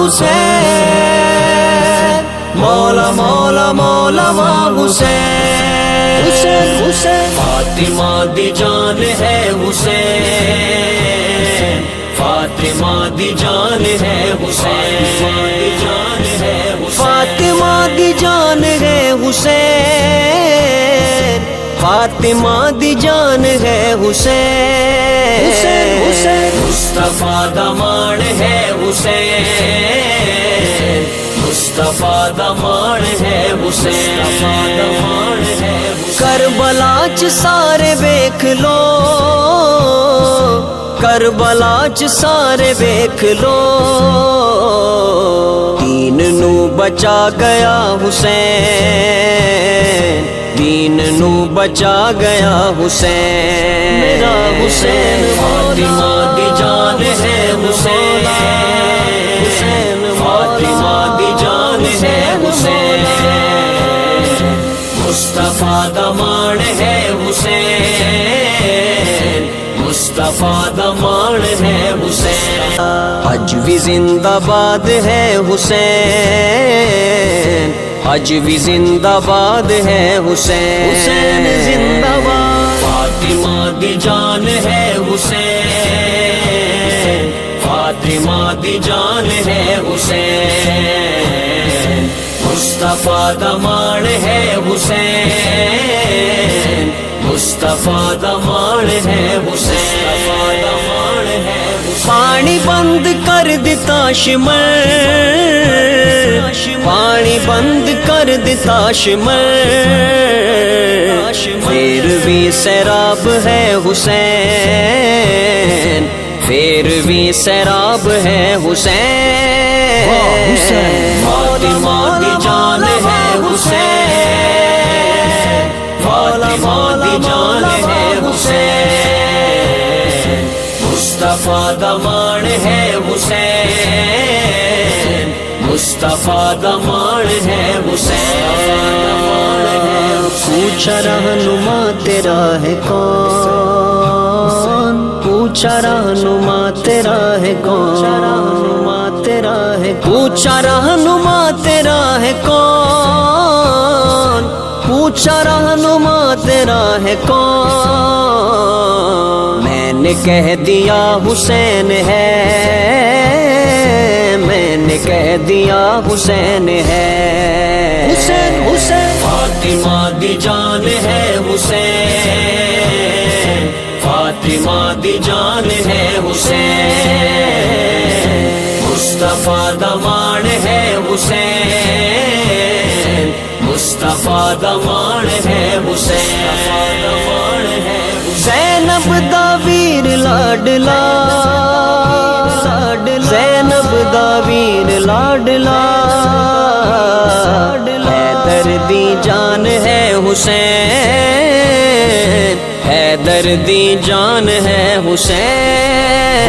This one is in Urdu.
حسین، مولا مولا مولا ماں حسین، حسین حسین، فاطمہ دی جان ہے حسین، فاطمہ دی جان ہے حسین، فاطمہ دی جان ہے حسین، فاطمہ دی جان ہے حسین، حسین حسین، مصطفیٰ دمان ہے حسین، مصطفیٰ دمان ہے حسین، کربلا چ سارے ویکھ لو، کربلا چ سارے ویکھ لو، دین نو بچا گیا حسین، دین نو بچا گیا حسین، میرا حسین فاطمہ دی جان ہے حسین، فاطمہ دی جان ہے حسین، مصطفیٰ دمان ہے حسین، مصطفیٰ دمان ہے حسین، حج بھی زندہ باد ہے حسین، حج بھی زندہ باد ہے حسین، حسین زندہ باد، فاطمہ دی جان ہے حسین، فاطمہ دی جان ہے حسین، مصطفیٰ دمان ہے حسین، مصطفیٰ دمان ہے حسین، پانی بند کر دیتا شمر، پانی بند کر دیتا شمر، پھر بھی سیراب ہے حسین، پھر بھی سیراب ہے حسین، فاطمہ دی جان ہے حسین، فاطمہ دی جان ہے حسین، مصطفیٰ دمان ہے حسین، مصطفیٰ دمان ہے حسین، پوچھا رہنما تیرا ہے کون، پوچھا رہنما تیرا ہے کون، تیرا ہے، پوچھا رہنما تیرا ہے کون، پوچھا رہنما تیرا ہے کون، میں نے کہہ دیا حسین ہے، میں نے کہہ دیا حسین ہے، حسین حسین، فاطمہ دی جان ہے حسین، فاطمہ دی جان ہے حسین، مصطفیٰ دمان ہے حسین، مصطفیٰ دمان ہے حسین، زینب دا ویر لاڈلا، زینب دا ویر لاڈلا، حیدر دی جان ہے حسین، حیدر دی جان ہے حسین،